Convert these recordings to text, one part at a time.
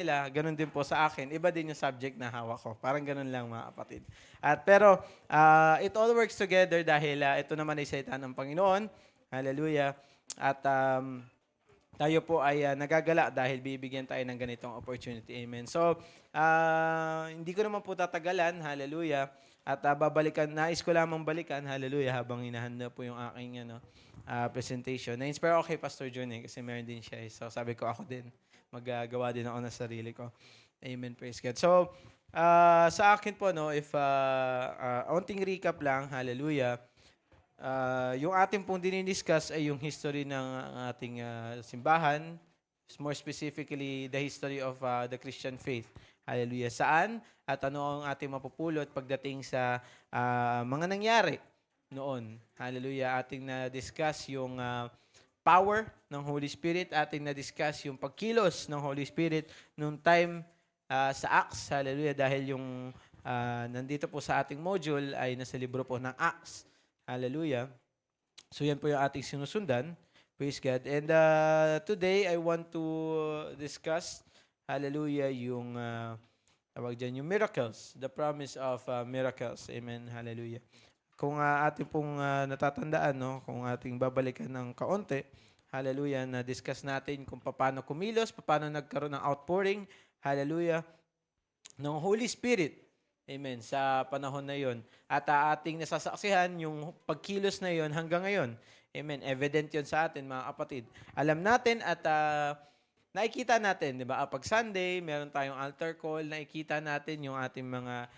nila, ganun din po sa akin. Iba din yung subject na hawak ko. Parang ganun lang mga kapatid. Pero it all works together dahil ito naman ay salita ng Panginoon. Hallelujah. At tayo po ay nagagala dahil bibigyan tayo ng ganitong opportunity. Amen. So, hindi ko naman po tatagalan. Hallelujah. At nais ko lamang balikan, hallelujah, habang hinahanda po yung aking presentation. Na-inspire ako kay Pastor John kasi meron din siya. So, sabi ko ako din, magagawa din ako ng sarili ko. Amen, praise God. So, sa akin po, no, if onting recap lang, hallelujah, yung ating pong dinidiscuss ay yung history ng ating simbahan, more specifically, the history of the Christian faith. Hallelujah. Saan at ano ang ating mapupulot pagdating sa mga nangyari noon. Hallelujah. Ating na-discuss yung power ng Holy Spirit. Ating na-discuss yung pagkilos ng Holy Spirit nung time sa Acts. Hallelujah. Dahil yung nandito po sa ating module ay nasa libro po ng Acts. Hallelujah. So yan po yung ating sinusundan. Praise God. And today I want to discuss, hallelujah, yung tawag dyan, yung miracles, the promise of miracles. Amen. Hallelujah. Kung ating pong natatandaan, no, kung ating babalikan ng kaunti, hallelujah, na-discuss natin kung paano kumilos, paano nagkaroon ng outpouring, hallelujah, ng Holy Spirit. Amen. Sa panahon na yon. At ating nasasaksihan yung pagkilos na yon hanggang ngayon. Amen. Evident yon sa atin, mga kapatid. Alam natin at nakikita natin, di ba? Pag Sunday, meron tayong altar call, nakikita natin yung ating mga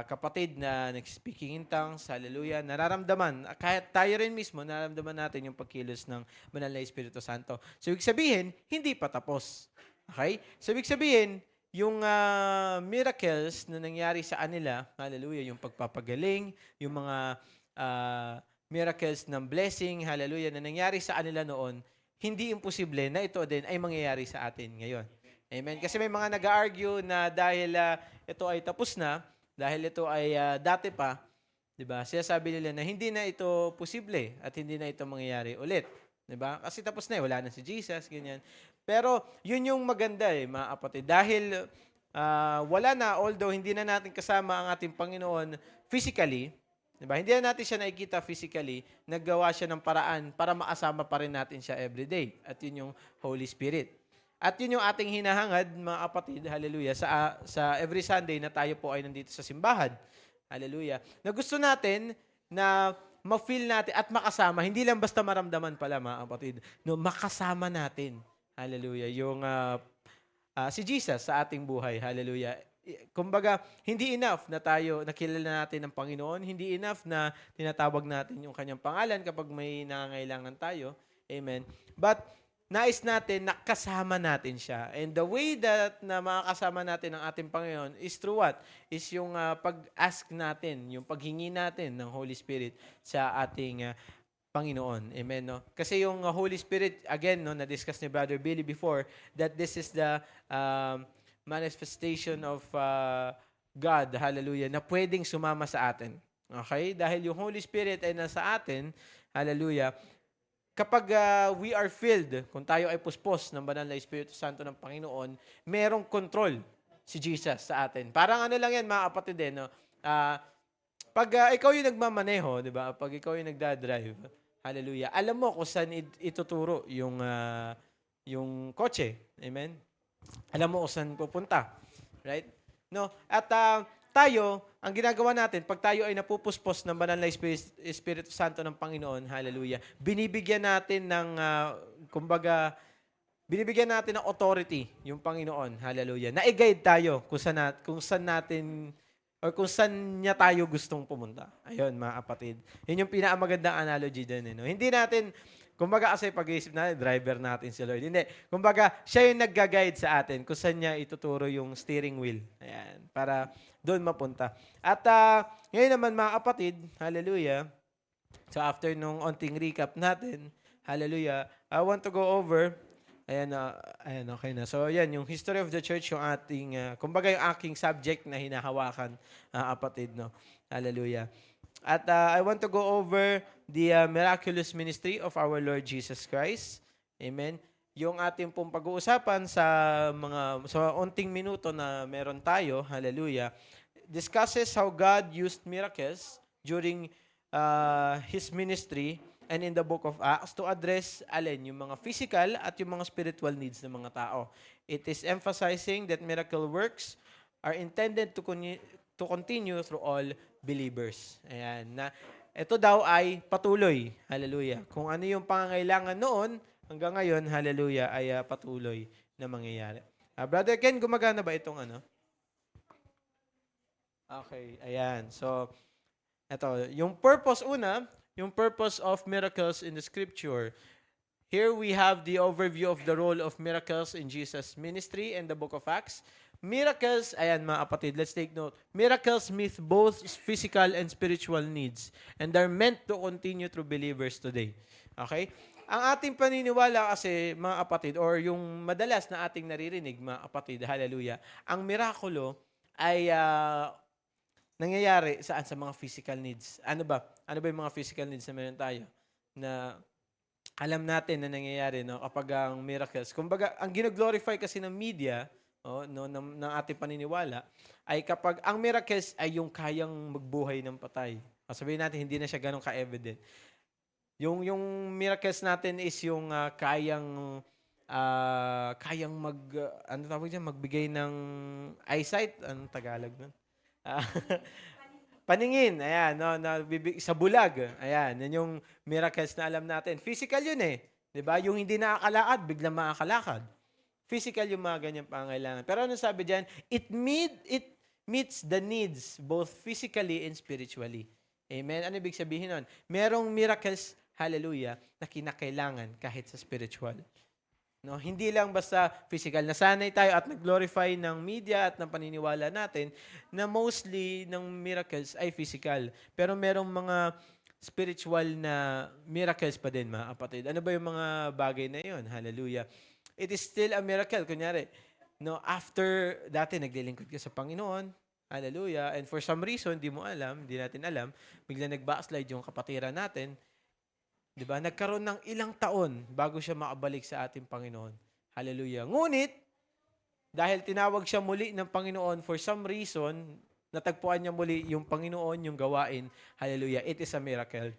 kapatid na nag-speaking in tongues, hallelujah, nararamdaman, kahit tayo rin mismo, nararamdaman natin yung pagkilos ng Banal na Espiritu Santo. So, ibig sabihin, hindi pa tapos. Okay? So, ibig sabihin, yung miracles na nangyari sa kanila, hallelujah, yung pagpapagaling, yung mga miracles ng blessing, hallelujah, na nangyari sa kanila noon, hindi imposible na ito din ay mangyayari sa atin ngayon. Amen? Kasi may mga nag-argue na dahil ito ay tapos na, dahil ito ay dati pa, di ba? Sinasabi nila na hindi na ito posible at hindi na ito mangyayari ulit. Di ba? Kasi tapos na wala na si Jesus, ganyan. Pero yun yung maganda mga kapatid. Dahil wala na, although hindi na natin kasama ang ating Panginoon physically, diba? Hindi na natin siya nakikita physically, naggawa siya ng paraan para makasama pa rin natin siya everyday. At yun yung Holy Spirit. At yun yung ating hinahangad, mga kapatid, hallelujah, sa every Sunday na tayo po ay nandito sa simbahan. Hallelujah. Na gusto natin na ma-feel natin at makasama, hindi lang basta maramdaman pala, mga kapatid, no, makasama natin. Hallelujah. Yung si Jesus sa ating buhay. Hallelujah. Kumbaga, hindi enough na tayo nakilala natin ng Panginoon, hindi enough na tinatawag natin yung kanyang pangalan kapag may nangangailangan tayo. Amen. But nais natin na kasama natin siya. And the way that na makakasama natin ang ating Panginoon is through what? Is yung pag-ask natin, yung paghingi natin ng Holy Spirit sa ating Panginoon. Amen, no? Kasi yung Holy Spirit, again, no, na-discuss ni Brother Billy before, that this is the manifestation of God, hallelujah, na pwedeng sumama sa atin. Okay? Dahil yung Holy Spirit ay nasa atin, hallelujah, kapag we are filled, kung tayo ay puspos ng Banal na Espiritu Santo ng Panginoon, merong control si Jesus sa atin. Parang ano lang yan, mga kapatid, no? Pag ikaw yung nagmamaneho, di ba? Pag ikaw yung nagdadrive, hallelujah, alam mo kung saan ituturo yung kotse. Amen? Alam mo kung saan pupunta. Right? No? At tayo, ang ginagawa natin, pag tayo ay napupuspos ng Banal na Espiritu Santo ng Panginoon, hallelujah, binibigyan natin ng, kumbaga, binibigyan natin ng authority yung Panginoon. Hallelujah. Na-guide tayo kung saan natin or kung saan niya tayo gustong pumunta. Ayun, mga kapatid. Yun yung pinakamagandang analogy din. No? Hindi natin, kumbaga kasi pag-iisip natin, driver natin si Lord. Hindi. Kumbaga, siya yung nagga-guide sa atin kung saan niya ituturo yung steering wheel. Ayan. Para doon mapunta. At ngayon naman, mga kapatid, hallelujah. So after nung onting recap natin, hallelujah, I want to go over. Ayan, okay na. So, ayan, yung history of the church, yung ating, kumbaga yung aking subject na hinahawakan, kapatid, no? Hallelujah. At I want to go over the miraculous ministry of our Lord Jesus Christ. Amen. yung ating pong pag-uusapan sa onting minuto na meron tayo, hallelujah, discusses how God used miracles during His ministry and in the book of Acts to address yung mga physical at yung mga spiritual needs ng mga tao. It is emphasizing that miracle works are intended to continue through all believers. Ayan, na ito daw ay patuloy. Hallelujah. Kung ano yung pangangailangan noon, hanggang ngayon, hallelujah, ay patuloy na mangyayari. Brother Ken, gumagana ba itong ano? Okay, ayan. So, ito, yung purpose of miracles in the scripture. Here we have the overview of the role of miracles in Jesus' ministry and the book of Acts. Miracles, ayan mga kapatid, let's take note. Miracles meet both physical and spiritual needs and are meant to continue through believers today. Okay? Ang ating paniniwala kasi, mga kapatid, or yung madalas na ating naririnig, mga kapatid, hallelujah, ang mirakulo ay nangyayari saan? Sa mga physical needs. Ano ba? Ano ba yung mga physical needs na meron tayo? Na alam natin na nangyayari no kapag ang miracles. Kumbaga, ang gino-glorify kasi ng media, ng ating paniniwala, ay kapag ang miracles ay yung kayang magbuhay ng patay. Sabihin natin, hindi na siya ganun ka-evident. Yung miracles natin is yung kayang ano tawag diyan, magbigay ng eyesight, anong Tagalog nun? Ah, paningin, ayan, no, sa bulag. Ayan, yan yung miracles na alam natin. Physical yun eh. 'Di ba? Yung hindi nakakalakad, biglang makakalakad. Physical yung mga ganyang pangailangan. Pero ano sabi diyan? It meets the needs both physically and spiritually. Amen? Ano ibig sabihin nun? Merong miracles, hallelujah, na kinakailangan kahit sa spiritual. No, hindi lang basta physical. Nasanay tayo at nag-glorify ng media at ng paniniwala natin na mostly ng miracles ay physical. Pero merong mga spiritual na miracles pa din, mga kapatid. Ano ba yung mga bagay na yun? Hallelujah. It is still a miracle. Kunyari, no, after dati naglilingkod ka sa Panginoon, hallelujah, and for some reason, di mo alam, di natin alam, bigla nag-backslide yung kapatiran natin, 'di ba? Nagkaroon ng ilang taon bago siya makabalik sa ating Panginoon. Hallelujah. Ngunit, dahil tinawag siya muli ng Panginoon for some reason, natagpuan niya muli yung Panginoon, yung gawain. Hallelujah. It is a miracle.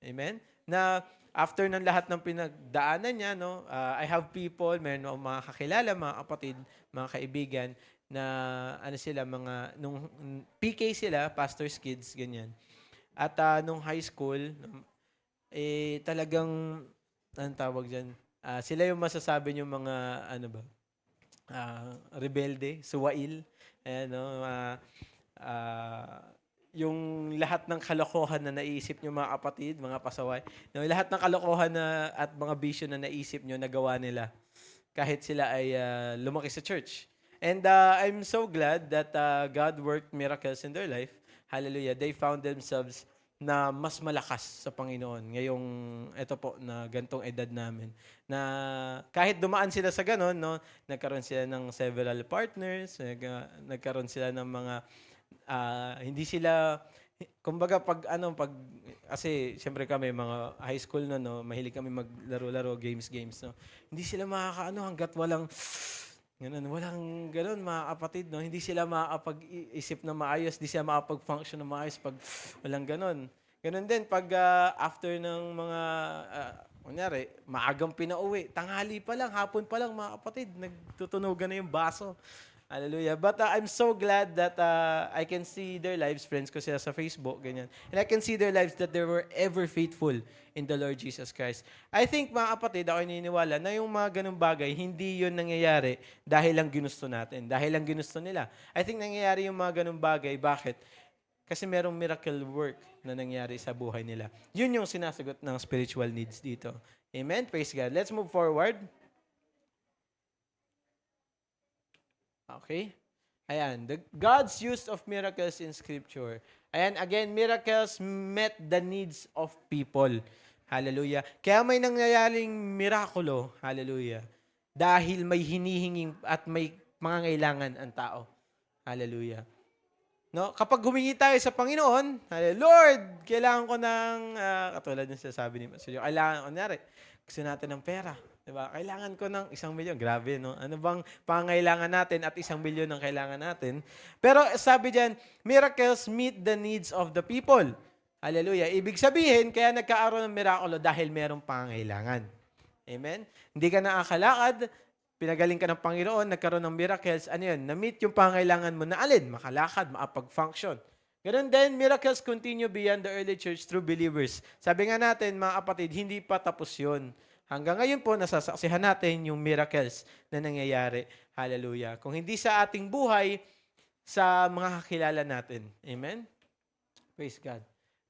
Amen? Na after ng lahat ng pinagdaanan niya, no, I have people, meron akong mga kakilala, mga kapatid, mga kaibigan, na ano sila, nung PK sila, pastor's kids, ganyan. At nung high school, talagang, anong tawag dyan? Sila yung masasabi yung mga, ano ba, rebelde, suwail, ayan, no, yung lahat ng kalokohan na naisip nyo mga kapatid, mga pasaway, no, lahat ng kalokohan na, at mga bisyo na naisip nyo, nagawa nila. Kahit sila ay lumaki sa church. And I'm so glad that God worked miracles in their life. Hallelujah. They found themselves na mas malakas sa Panginoon ngayong ito po na gantong edad namin. Na kahit dumaan sila sa ganon, no, nagkaroon sila ng several partners, nagkaroon sila ng mga hindi sila kumbaga pag kasi syempre kami mga high school no, mahilig kami maglaro-laro, games no. Hindi sila makakaano hangga't walang ganun, walang ganun mga kapatid, no? Hindi sila makakapag-isip na maayos, hindi sila makakapag-function na maayos pag walang ganun. Ganun din pag after ng mga, kunyari, maagang pinauwi, tanghali pa lang, hapon pa lang mga kapatid, nagtutunugan na yung baso. Hallelujah. But I'm so glad that I can see their lives, friends ko sila sa Facebook, ganyan. And I can see their lives that they were ever faithful in the Lord Jesus Christ. I think, mga kapatid, ako naniniwala na yung mga ganung bagay, hindi yun nangyayari dahil lang ginusto natin, dahil lang ginusto nila. I think nangyayari yung mga ganung bagay. Bakit? Kasi merong miracle work na nangyari sa buhay nila. Yun yung sinasagot ng spiritual needs dito. Amen? Praise God. Let's move forward. Okay? Ayan, God's use of miracles in Scripture. Ayan, again, miracles met the needs of people. Hallelujah. Kaya may nangyayaring mirakulo, hallelujah, dahil may hinihinging at may mangangailangan ang tao. Hallelujah. No, kapag humingi tayo sa Panginoon, Lord, kailangan ko ng, katulad ng sinasabi ni Pastor, kailangan, kunyari, gusto natin ng pera. Diba? Kailangan ko ng 1,000,000. Grabe, no? Ano bang pangailangan natin at 1,000,000 ang kailangan natin? Pero sabi diyan, miracles meet the needs of the people. Hallelujah. Ibig sabihin, kaya nagkaaroon ng mirakulo dahil merong pangailangan. Amen? Hindi ka nakakalakad, pinagaling ka ng Panginoon, nagkaroon ng miracles, ano yun? Na-meet yung pangailangan mo na alin? Makalakad, makapag-function. Ganun din, miracles continue beyond the early church through believers. Sabi nga natin, mga kapatid, hindi pa tapos yun. Hanggang ngayon po, nasasaksihan natin yung miracles na nangyayari. Hallelujah. Kung hindi sa ating buhay, sa mga kakilala natin. Amen? Praise God.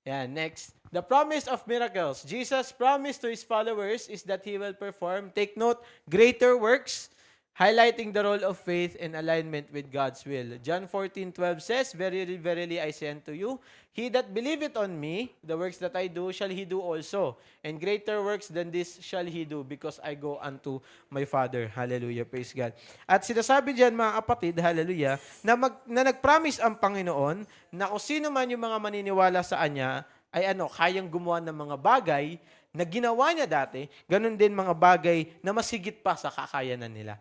Yeah, next. The promise of miracles. Jesus' promise to His followers is that He will perform, take note, greater works, highlighting the role of faith in alignment with God's will. John 14:12 says, Verily, verily, I say unto you, he that believeth on me, the works that I do, shall he do also. And greater works than this shall he do, because I go unto my Father. Hallelujah, praise God. At sinasabi diyan, mga kapatid, hallelujah, na nag-promise ang Panginoon na kung sino man yung mga maniniwala sa Kanya, ay kayang gumawa ng mga bagay na ginawa niya dati, ganun din mga bagay na masigit pa sa kakayanan nila.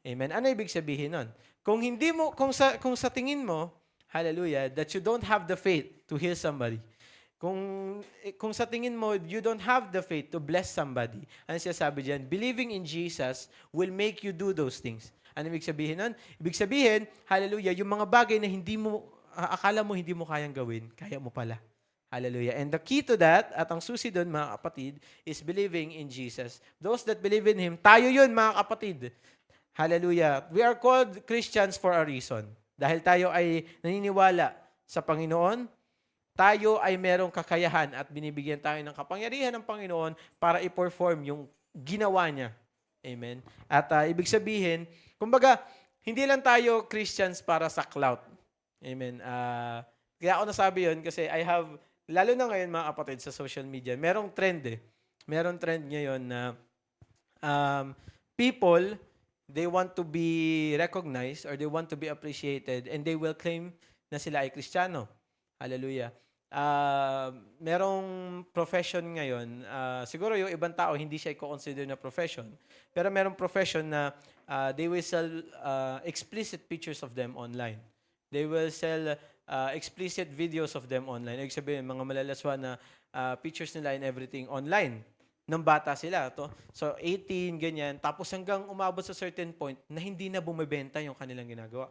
Amen. Ano ibig sabihin nun? Kung hindi mo kung sa tingin mo, hallelujah, that you don't have the faith to heal somebody. Kung sa tingin mo you don't have the faith to bless somebody. Ano siya sabi diyan? Believing in Jesus will make you do those things. Ano ibig sabihin nun? Ibig sabihin, hallelujah, yung mga bagay na akala mo hindi mo kayang gawin, kaya mo pala. Hallelujah. And the key to that, at ang susi doon, mga kapatid, is believing in Jesus. Those that believe in Him, tayo yun, mga kapatid. Hallelujah. We are called Christians for a reason. Dahil tayo ay naniniwala sa Panginoon, tayo ay merong kakayahan at binibigyan tayo ng kapangyarihan ng Panginoon para i-perform yung ginawa niya. Amen. At ibig sabihin, kumbaga, hindi lang tayo Christians para sa clout. Amen. Kaya ako nasabi yun kasi I have, lalo na ngayon mga kapatid sa social media, merong trend eh. Merong trend ngayon na people, they want to be recognized or they want to be appreciated and they will claim na sila ay Kristiyano. Hallelujah. Merong profession ngayon, siguro yung ibang tao hindi siya i-consider na profession, pero merong profession na they will sell explicit pictures of them online. They will sell explicit videos of them online. Ibig sabihin, mga malalaswa na pictures nila and everything online. Nang bata sila. So, 18, ganyan. Tapos hanggang umabot sa certain point na hindi na bumibenta yung kanilang ginagawa.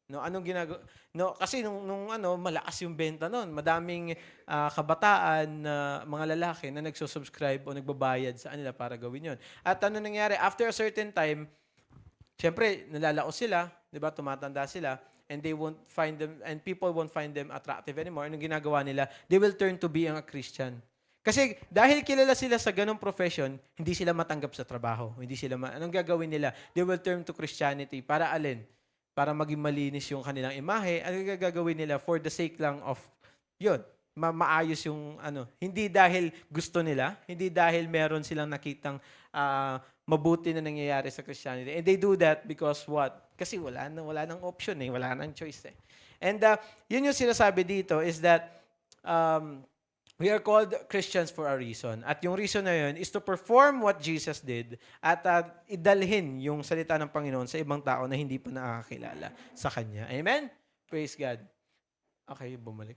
No, anong ginagawa? No, kasi nung malakas yung benta noon. Madaming kabataan na mga lalaki na nagsusubscribe o nagbabayad sa kanila para gawin yon. At ano nangyari? After a certain time, syempre, nalalaos sila, 'di ba? Tumatanda sila and they won't find them and people won't find them attractive anymore. Anong ginagawa nila? They will turn to being a Christian. Kasi dahil kilala sila sa ganong profession, hindi sila matanggap sa trabaho. Anong gagawin nila? They will turn to Christianity. Para alin? Para maging malinis yung kanilang imahe. Ano gagawin nila? For the sake lang of, yun, maayos yung Hindi dahil gusto nila, hindi dahil meron silang nakitang mabuti na nangyayari sa Christianity. And they do that because what? Kasi wala nang option eh, wala nang choice eh. And yun yung sinasabi dito is that we are called Christians for a reason. At yung reason na yun is to perform what Jesus did at idalhin yung salita ng Panginoon sa ibang tao na hindi pa nakakakilala sa Kanya. Amen? Praise God. Okay, bumalik.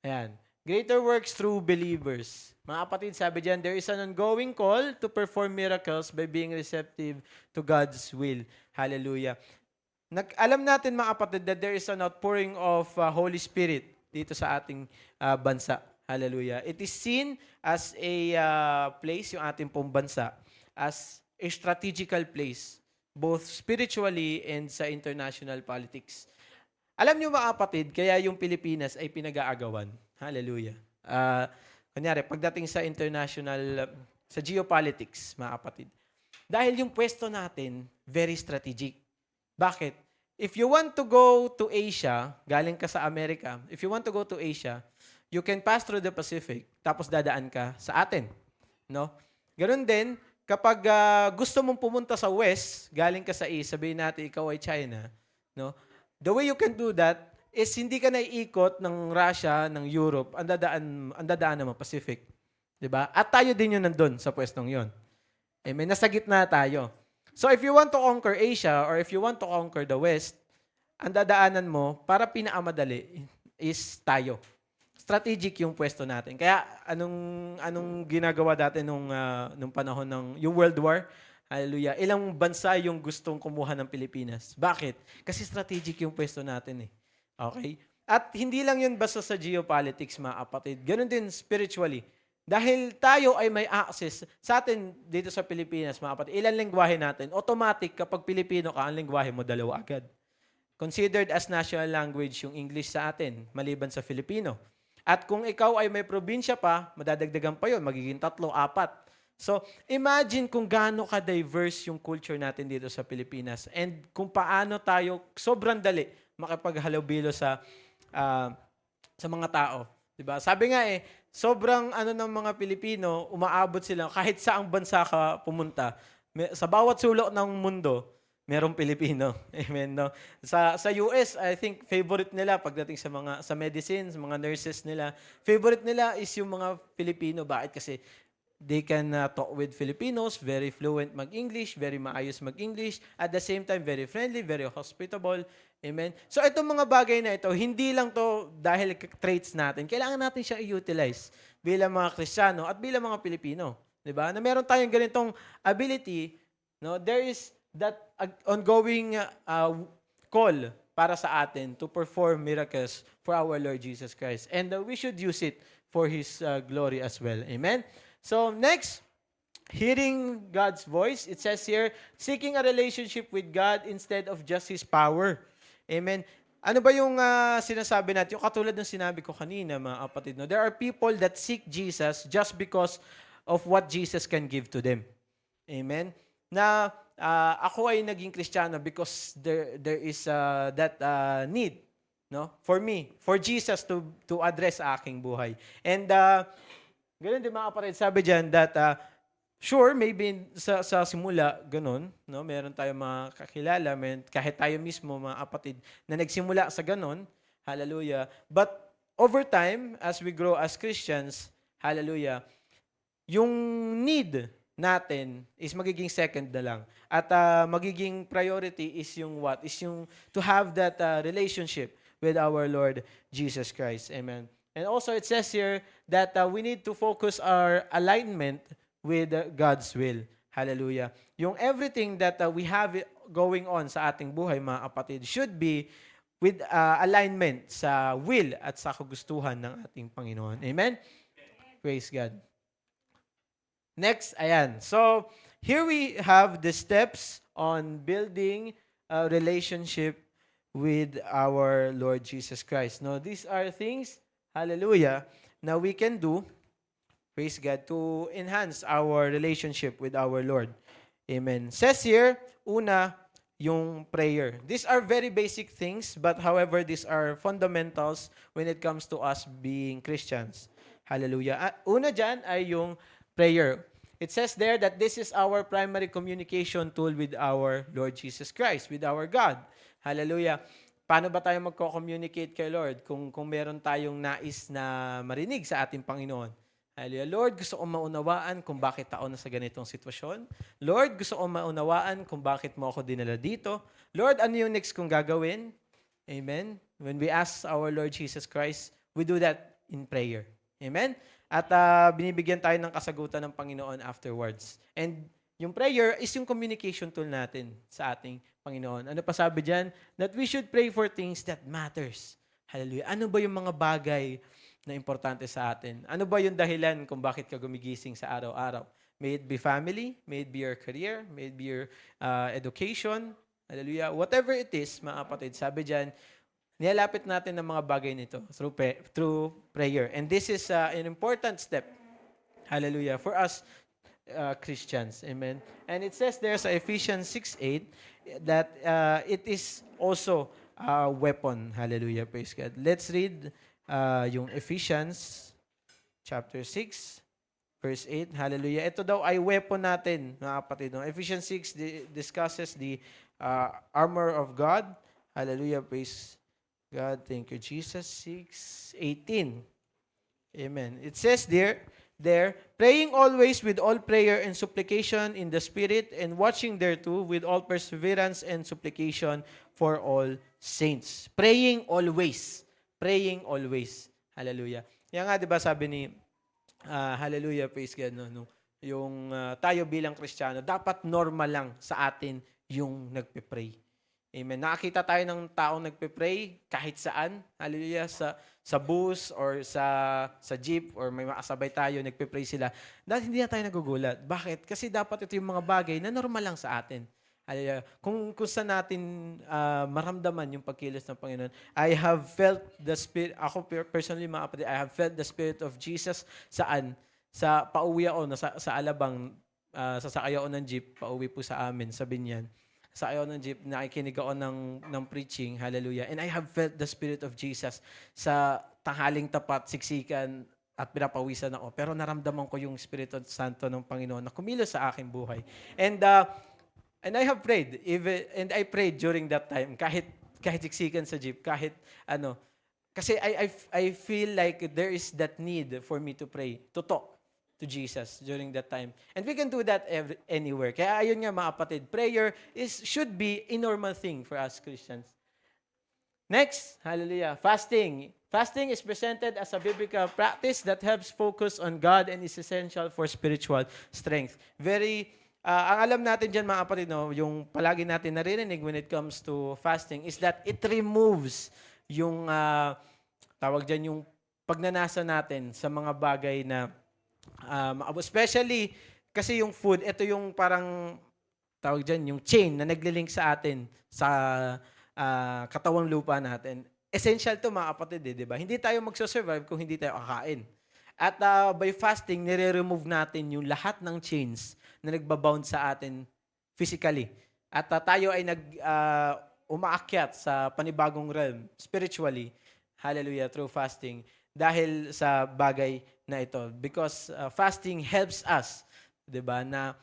Ayan. Greater works through believers. Mga kapatid, sabi diyan, there is an ongoing call to perform miracles by being receptive to God's will. Hallelujah. Alam natin mga kapatid that there is an outpouring of Holy Spirit dito sa ating bansa. Hallelujah. It is seen as a place, yung ating pong bansa, as a strategical place, both spiritually and sa international politics. Alam niyo mga kapatid, kaya yung Pilipinas ay pinag-aagawan. Hallelujah. Kunyari, pagdating sa international, sa geopolitics, mga kapatid, dahil yung pwesto natin, very strategic. Bakit? If you want to go to Asia, galing ka sa Amerika, if you want to go to Asia, you can pass through the Pacific, tapos dadaan ka sa atin. No? Ganun din, kapag gusto mong pumunta sa West, galing ka sa East, sabihin natin ikaw ay China, no? The way you can do that is hindi ka naiikot ng Russia, ng Europe, ang dadaan naman Pacific. 'Diba? At tayo din yung nandun sa pwestong yon. Amen. Nasa gitna tayo. So if you want to conquer Asia or if you want to conquer the West, ang dadaanan mo para pinakamadali is tayo. Strategic yung pwesto natin. Kaya anong ginagawa dati nung panahon ng yung World War? Hallelujah. Ilang bansa yung gustong kumuha ng Pilipinas. Bakit? Kasi strategic yung pwesto natin eh. Okay? At hindi lang yun basta sa geopolitics, mga kapatid. Ganun din spiritually. Dahil tayo ay may access sa atin dito sa Pilipinas, mga kapatid. Ilan lengguwahe natin? Automatic, kapag Pilipino ka, ang lengguwahe mo dalawa agad. Considered as national language yung English sa atin, maliban sa Filipino. At kung ikaw ay may probinsya pa, madadagdagan pa yun, magiging 3, 4. So, imagine kung gaano ka-diverse yung culture natin dito sa Pilipinas and kung paano tayo sobrang dali makipaghalubilo sa mga tao. Diba? Sabi nga sobrang ng mga Pilipino, umaabot sila kahit saang bansa ka pumunta. Sa bawat sulok ng mundo, merong Pilipino. Amen, no? Sa US, I think favorite nila pagdating sa medicines, mga nurses nila. Favorite nila is yung mga Pilipino. Bakit? Kasi they can talk with Filipinos, very fluent mag-English, very maayos mag-English, at the same time very friendly, very hospitable. Amen. So itong mga bagay na ito, hindi lang to dahil traits natin. Kailangan natin siya i-utilize bilang mga Kristiyano at bilang mga Pilipino, 'di ba? Na meron tayong ganitong ability, no? There is that ongoing call para sa atin to perform miracles for our Lord Jesus Christ. And we should use it for His glory as well. Amen? So next, hearing God's voice. It says here, seeking a relationship with God instead of just His power. Amen? Ano ba yung sinasabi natin? Yung katulad ng sinabi ko kanina, mga kapatid. No? There are people that seek Jesus just because of what Jesus can give to them. Amen? Na ako ay naging Kristiyano because there is that need, no, for me, for Jesus to address aking buhay. And ganun din mga kapatid, sabi diyan that sure, maybe sa simula ganun, no, meron tayong mga kakilala, kahit tayo mismo mga kapatid na nagsimula sa ganun, hallelujah. But over time, as we grow as Christians, hallelujah, yung need natin is magiging second na lang. At magiging priority is yung what? Is yung to have that relationship with our Lord Jesus Christ. Amen. And also it says here that we need to focus our alignment with God's will. Hallelujah. Yung everything that we have going on sa ating buhay, mga kapatid, should be with alignment sa will at sa kagustuhan ng ating Panginoon. Amen? Praise God. Next, ayan. So, here we have the steps on building a relationship with our Lord Jesus Christ. No, these are things, hallelujah, na we can do, praise God, to enhance our relationship with our Lord. Amen. Says here, una, yung prayer. These are very basic things, but however, these are fundamentals when it comes to us being Christians. Hallelujah. Una dyan ay yung prayer. It says there that this is our primary communication tool with our Lord Jesus Christ, with our God. Hallelujah. Paano ba tayo magko-communicate kay Lord kung meron tayong nais na marinig sa ating Panginoon? Hallelujah. Lord, gusto kong maunawaan kung bakit ako nasa ganitong sitwasyon. Lord, gusto kong maunawaan kung bakit mo ako dinala dito. Lord, ano yung next kong gagawin? Amen. When we ask our Lord Jesus Christ, we do that in prayer. Amen. At binibigyan tayo ng kasagutan ng Panginoon afterwards. And yung prayer is yung communication tool natin sa ating Panginoon. Ano pa sabi dyan? That we should pray for things that matters. Hallelujah. Ano ba yung mga bagay na importante sa atin? Ano ba yung dahilan kung bakit ka gumigising sa araw-araw? May it be family, may it be your career, may it be your education. Hallelujah. Whatever it is, mga kapatid, sabi dyan, nilalapit natin ng mga bagay nito through prayer. And this is an important step, hallelujah, for us Christians. Amen. And it says there sa Ephesians 6:8 that it is also a weapon. Hallelujah, praise God. Let's read yung Ephesians chapter 6, verse 8. Hallelujah. Ito daw ay weapon natin, mga kapatid. No? Ephesians 6 discusses the armor of God. Hallelujah, praise God, thank you, Jesus. 6:18. Amen. It says there there, praying always with all prayer and supplication in the Spirit, and watching thereto with all perseverance and supplication for all saints. Praying always. Praying always. Hallelujah. Yan nga, di ba sabi ni, hallelujah, praise God, no? Yung tayo bilang Kristiyano, dapat normal lang sa atin yung nagpe-pray. Amen. Nakakita tayo ng taong nagpe-pray kahit saan. Hallelujah. Sa bus or sa jeep or may makasabay tayo, nagpe-pray sila. Dahil hindi na tayo nagugulat. Bakit? Kasi dapat ito yung mga bagay na normal lang sa atin. Hallelujah. Kung saan natin maramdaman yung pagkilos ng Panginoon. I have felt the Spirit, ako personally mga kapatid, I have felt the Spirit of Jesus saan? Sa pauwi ako, sa Alabang, sasakay ako ng jeep, pauwi po sa amin, sa Binyan. Sa ayaw ng jeep, nakikinig ako ng preaching, hallelujah. And I have felt the Spirit of Jesus sa tanghaling tapat, siksikan, at pinapawisan ako. Pero naramdaman ko yung Espiritu Santo ng Panginoon na kumilos sa aking buhay. And I have prayed, and I prayed during that time, kahit siksikan sa jeep, kahit ano. Kasi I feel like there is that need for me to pray, to talk to Jesus during that time. And we can do that anywhere. Kaya ayun nga mga kapatid, prayer should be a normal thing for us Christians. Next, hallelujah, fasting. Fasting is presented as a biblical practice that helps focus on God and is essential for spiritual strength. Ang alam natin dyan mga kapatid, no, yung palagi natin naririnig when it comes to fasting is that it removes yung, tawag dyan, yung pagnanasa natin sa mga bagay na especially, kasi yung food, ito yung parang, tawag dyan, yung chain na naglilink sa atin sa katawang lupa natin. Essential to mga kapatid, di ba? Hindi tayo magsusurvive kung hindi tayo kakain. At by fasting, nire-remove natin yung lahat ng chains na nagbabound sa atin physically. At tayo ay umaakyat sa panibagong realm, spiritually, hallelujah, through fasting, dahil sa bagay na ito. Because fasting helps us, di ba, na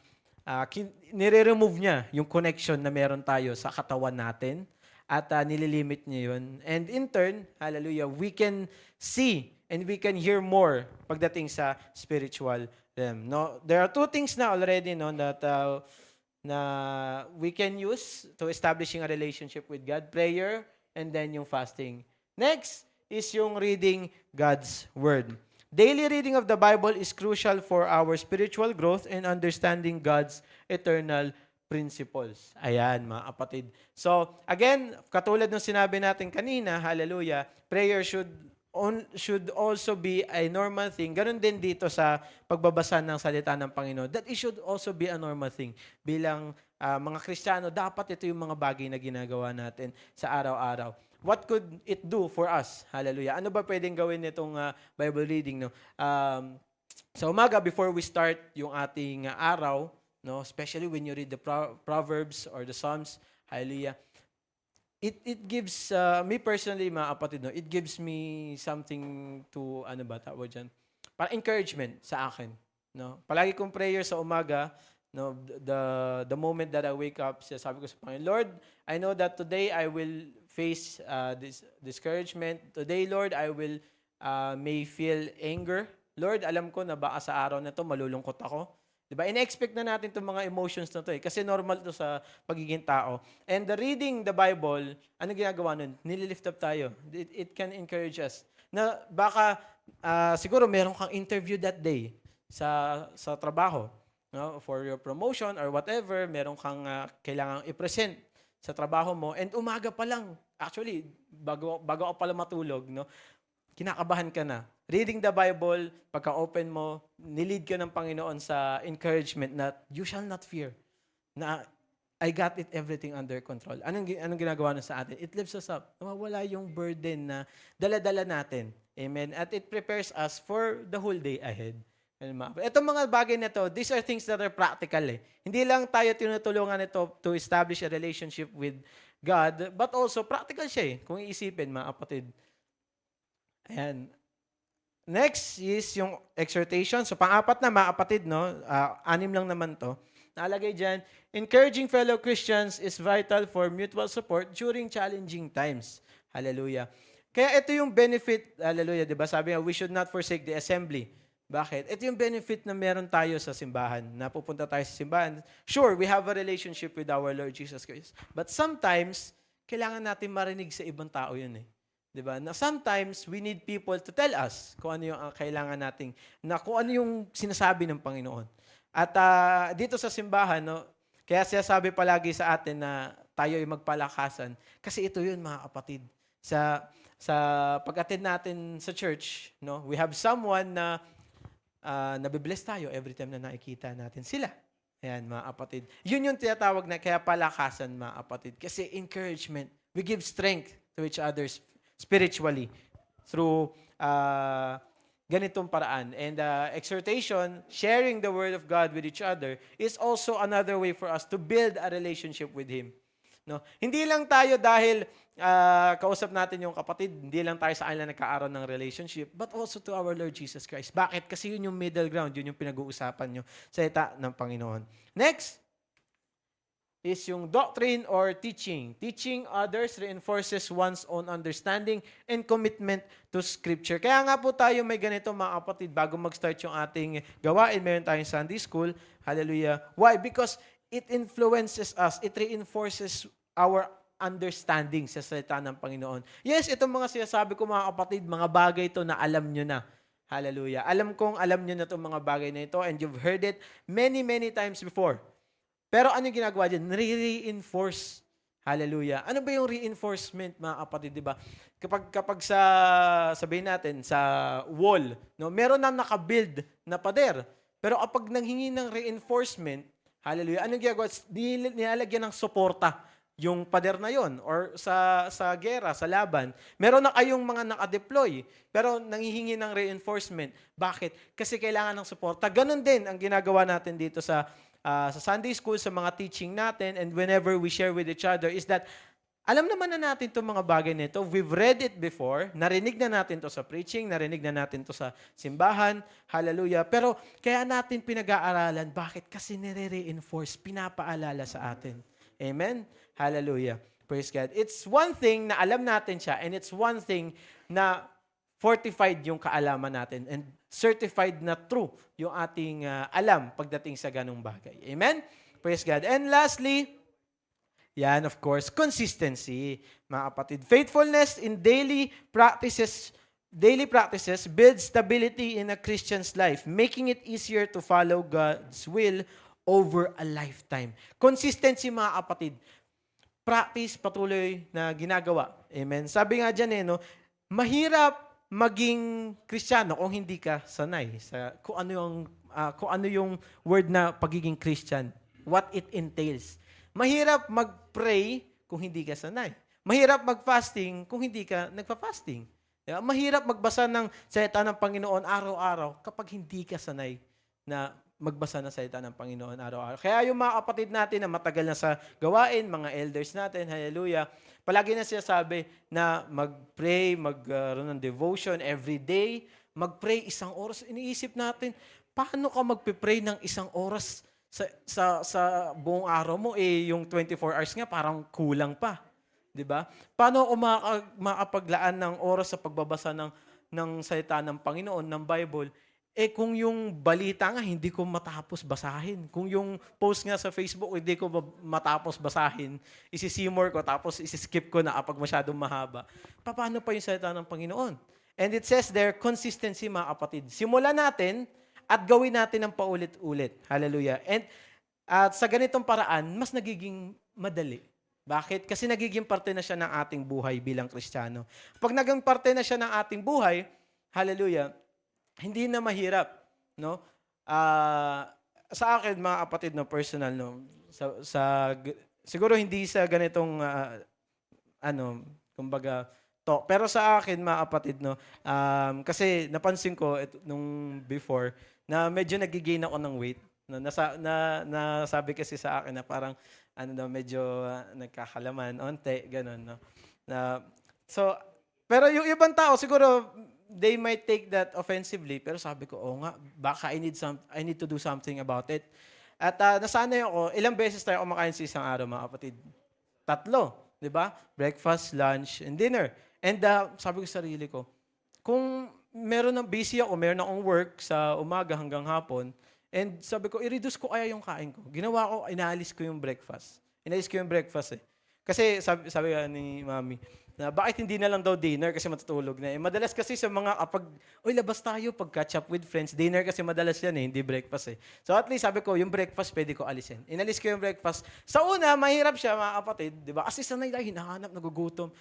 nire-remove niya yung connection na meron tayo sa katawan natin at nililimit niya yun. And in turn, hallelujah, we can see and we can hear more pagdating sa spiritual realm. No, there are two things na already that na we can use to establishing a relationship with God, prayer and then yung fasting. Next is yung reading God's Word. Daily reading of the Bible is crucial for our spiritual growth and understanding God's eternal principles. Ayan, mga kapatid. So, again, katulad ng sinabi natin kanina, hallelujah, prayer should also be a normal thing. Ganon din dito sa pagbabasa ng salita ng Panginoon. That it should also be a normal thing. Bilang mga Kristiyano, dapat ito yung mga bagay na ginagawa natin sa araw-araw. What could it do for us? Hallelujah. Ano ba pwedeng gawin nitong Bible reading? No? Sa umaga, before we start yung ating araw, no, especially when you read the Proverbs or the Psalms, hallelujah, it gives, me personally, mga kapatid, no, it gives me something to, tawag dyan, para encouragement sa akin. No? Palagi kong prayer sa umaga, no, the moment that I wake up, sabi ko sa Panginoon, Lord, I know that today I will face this discouragement. Today, Lord, I will may feel anger. Lord, alam ko na baka sa araw na to malulungkot ako. Diba? Ina-expect na natin itong mga emotions na to kasi normal to sa pagiging tao. And the reading the Bible, ano ginagawa nun? Nililift up tayo. It can encourage us. Na baka siguro meron kang interview that day sa trabaho, no? For your promotion or whatever, meron kang kailangang i-present sa trabaho mo, and umaga pa lang, actually, bago ako pala matulog, no, kinakabahan ka na. Reading the Bible, pagka-open mo, nilid ka ng Panginoon sa encouragement na you shall not fear. Na I got it everything under control. Anong ginagawa na sa atin? It lifts us up. Nawawala yung burden na dala-dala natin. Amen? At it prepares us for the whole day ahead. Itong mga bagay na to, these are things that are practical. Hindi lang tayo tinutulungan ito to establish a relationship with God, but also practical siya kung iisipin, mga kapatid. Ayan. Next is yung exhortation. So, pang-apat na, mga kapatid, no? 6 lang naman to. Nalagay dyan, encouraging fellow Christians is vital for mutual support during challenging times. Hallelujah. Kaya ito yung benefit, hallelujah, di ba? Sabi nga, we should not forsake the assembly. Bakit? Ito yung benefit na meron tayo sa simbahan, na pupunta tayo sa simbahan. Sure, we have a relationship with our Lord Jesus Christ. But sometimes, kailangan natin marinig sa ibang tao yun eh. 'Di ba? Na sometimes, we need people to tell us kung ano yung kailangan nating, na kung ano yung sinasabi ng Panginoon. At dito sa simbahan, no, kaya siya sabi palagi sa atin na tayo ay magpalakasan. Kasi ito yun, mga kapatid. Sa pag-attend natin sa church, no, we have someone na nabibless tayo every time na nakikita natin sila. Ayan, mga kapatid. Yun yung tinatawag na kaya palakasan, mga kapatid. Kasi encouragement. We give strength to each other spiritually through ganitong paraan. And exhortation, sharing the Word of God with each other is also another way for us to build a relationship with Him. No? Hindi lang tayo dahil kausap natin yung kapatid, hindi lang tayo sa kanila nagkaaroon ng relationship, but also to our Lord Jesus Christ. Bakit? Kasi yun yung middle ground, yun yung pinag-uusapan nyo sa salita ng Panginoon. Next is yung doctrine or teaching. Teaching others reinforces one's own understanding and commitment to Scripture. Kaya nga po tayo may ganito, mga kapatid, bago mag-start yung ating gawain, meron tayong Sunday School. Hallelujah. Why? Because it influences us. It reinforces our understanding sa salita ng Panginoon. Yes, itong mga sinasabi ko, mga kapatid, mga bagay ito na alam nyo na. Hallelujah. Alam kong alam nyo na itong mga bagay na ito and you've heard it many, many times before. Pero ano yung ginagawa dyan? Re-reinforce. Hallelujah. Ano ba yung reinforcement, mga kapatid, di ba? Kapag sa, sabihin natin, sa wall, no, meron na nakabuild na pader. Pero kapag nanghingi ng reinforcement, hallelujah, anong ginagawa? Nilalagyan ng suporta yung pader na yon, or sa gera, sa laban. Meron na kayong mga naka-deploy, pero nanghihingi ng reinforcement. Bakit? Kasi kailangan ng suporta. Ganon din ang ginagawa natin dito sa Sunday School, sa mga teaching natin, and whenever we share with each other, is that alam naman na natin itong mga bagay nito. We've read it before. Narinig na natin to sa preaching. Narinig na natin to sa simbahan. Hallelujah. Pero kaya natin pinag-aaralan. Bakit? Kasi nire-reinforce, pinapaalala sa atin. Amen? Hallelujah. Praise God. It's one thing na alam natin siya, and it's one thing na fortified yung kaalaman natin and certified na true yung ating alam pagdating sa ganung bagay. Amen? Praise God. And lastly, yan, of course, consistency, mga kapatid. Faithfulness in daily practices builds stability in a Christian's life, making it easier to follow God's will over a lifetime. Consistency, mga kapatid. Practice, patuloy na ginagawa. Amen? Sabi nga dyan, mahirap maging Kristiyano kung hindi ka sanay sa kung ano yung word na pagiging Christian, what it entails. Mahirap mag-pray kung hindi ka sanay. Mahirap mag-fasting kung hindi ka nagpa-fasting. Diba? Mahirap magbasa ng salita ng Panginoon araw-araw kapag hindi ka sanay na magbasa ng salita ng Panginoon araw-araw. Kaya yung mga kapatid natin na matagal na sa gawain, mga elders natin, hallelujah, palagi na siya sabi na mag-pray, magkaroon ng devotion every day, mag-pray 1 oras. Iniisip natin, paano ka mag-pray ng 1 oras sa buong araw mo? Yung 24 hours nga parang kulang pa. 'Di ba? Paano ako makapaglaan ng oras sa pagbabasa ng salita ng Panginoon, ng Bible? Kung yung balita nga, hindi ko matapos basahin. Kung yung post nga sa Facebook, hindi ko matapos basahin, isi-simmer ko, tapos isi-skip ko na kapag masyadong mahaba. Paano pa yung salita ng Panginoon? And it says there, consistency, mga kapatid. Simulan natin at gawin natin ng paulit-ulit. Hallelujah. And at sa ganitong paraan, mas nagiging madali. Bakit? Kasi nagiging parte na siya ng ating buhay bilang Kristiyano. Pag naging parte na siya ng ating buhay, hallelujah, hindi na mahirap, no? Sa akin, mga kapatid, no, personal, no, siguro hindi sa ganitong kumbaga talk, pero sa akin, mga kapatid, no, kasi napansin ko nung before na medyo nagigain ako ng weight, no, nasabi kasi sa akin na parang medyo nagkakalaman onte, ganun, no. Pero yung ibang tao siguro they might take that offensively, pero sabi ko, nga, baka I need to do something about it. At nasanay ako, ilang beses tayo kumakain sa isang araw, mga kapatid? 3, di ba? Breakfast, lunch, and dinner. And sabi ko sa sarili ko, kung busy ako, meron akong work sa umaga hanggang hapon. And sabi ko, i-reduce ko kaya yung kain ko. Ginawa ko, inaalis ko yung breakfast. Inalis ko yung breakfast eh. Kasi sabi nga ni Mami, na bakit hindi na lang daw dinner kasi matutulog na. Eh, madalas kasi sa mga kapag, labas tayo pag catch up with friends, dinner kasi madalas yan eh, hindi breakfast eh. So at least sabi ko, yung breakfast pwede ko alisin. Inalis ko yung breakfast. Sa una, mahirap siya mga kapatid, di ba? Kasi sanay tayo, hinahanap, nagugutom.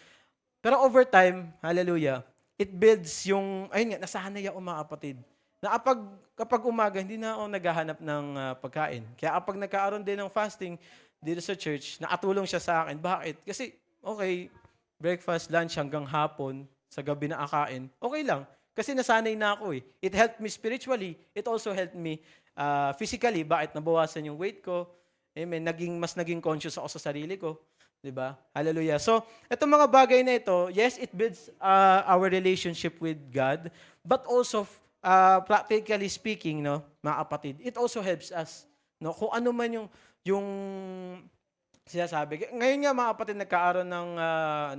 Pero over time, hallelujah, it builds yung, ayun nga, nasanay ako mga kapatid. Na kapag umaga, hindi na ako naghahanap ng pagkain. Kaya kapag nagkaaroon din ng fasting dito sa church, nakatulong siya sa akin. Bakit? Kasi, okay, breakfast, lunch hanggang hapon, sa gabi na akain, okay lang. Kasi nasanay na ako eh. It helped me spiritually. It also helped me physically. Bakit? Nabawasan yung weight ko. Amen. Mas naging conscious ako sa sarili ko. 'Di ba? Hallelujah. So, itong mga bagay na ito, yes, it builds our relationship with God, but also practically speaking, no, mga kapatid, it also helps us, no, kung ano man yung sinasabi. Ngayon nga mga kapatid, nagkaaroon ng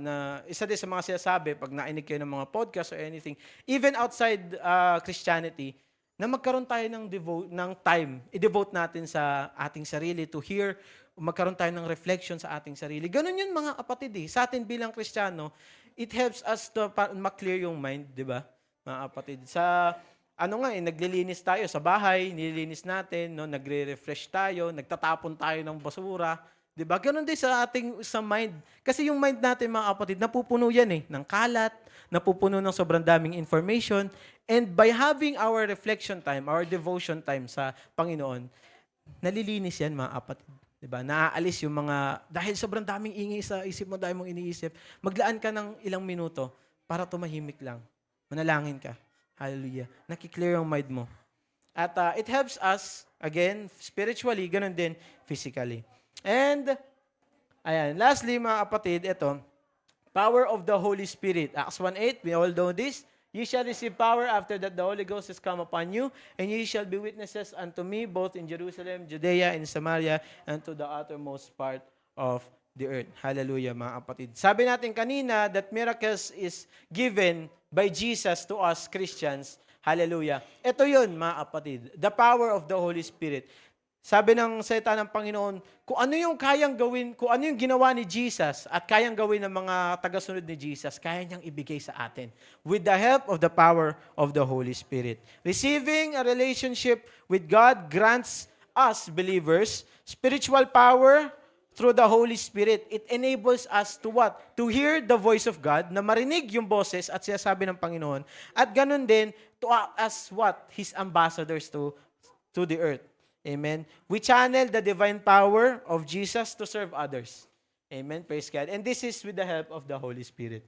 na isa din sa mga sinasabi pag nainig kayo ng mga podcast or anything, even outside Christianity, na magkaroon tayo ng time, i-devote natin sa ating sarili to hear, magkaroon tayo ng reflection sa ating sarili. Ganun yun mga kapatid eh. Sa atin bilang Kristiyano, it helps us to ma-clear yung mind, di ba? Mga kapatid. Naglilinis tayo sa bahay, nililinis natin, no, nagre-refresh tayo, nagtatapon tayo ng basura, 'di ba? Ganun din sa mind. Kasi yung mind natin mga kapatid, napupuno yan eh ng kalat, napupuno ng sobrang daming information, and by having our reflection time, our devotion time sa Panginoon, nalilinis yan mga kapatid. 'Di ba? Naaalis yung mga dahil sobrang daming ingay sa isip mo, dahil mong iniisip, maglaan ka ng ilang minuto para tumahimik lang. Manalangin ka. Hallelujah. Nakiklear yung mind mo. At it helps us, again, spiritually, ganun din physically. And, ayan, lastly, mga kapatid, ito, power of the Holy Spirit. Acts 1:8, we all know this. You shall receive power after that the Holy Ghost has come upon you, and you shall be witnesses unto me, both in Jerusalem, Judea, and Samaria, and to the uttermost part of the earth. Hallelujah, mga kapatid. Sabi natin kanina that miracles is given by Jesus to us Christians. Hallelujah. Ito yun, mga kapatid. The power of the Holy Spirit. Sabi ng salita ng Panginoon, kung ano yung kayang gawin, kung ano yung ginawa ni Jesus at kayang gawin ng mga tagasunod ni Jesus, kaya niyang ibigay sa atin with the help of the power of the Holy Spirit. Receiving a relationship with God grants us believers spiritual power through the Holy Spirit. It enables us to what? To hear the voice of God, na marinig yung boses at sinasabi ng Panginoon, at ganun din to act as what? His ambassadors to the earth. Amen. We channel the divine power of Jesus to serve others. Amen. Praise God. And this is with the help of the Holy Spirit.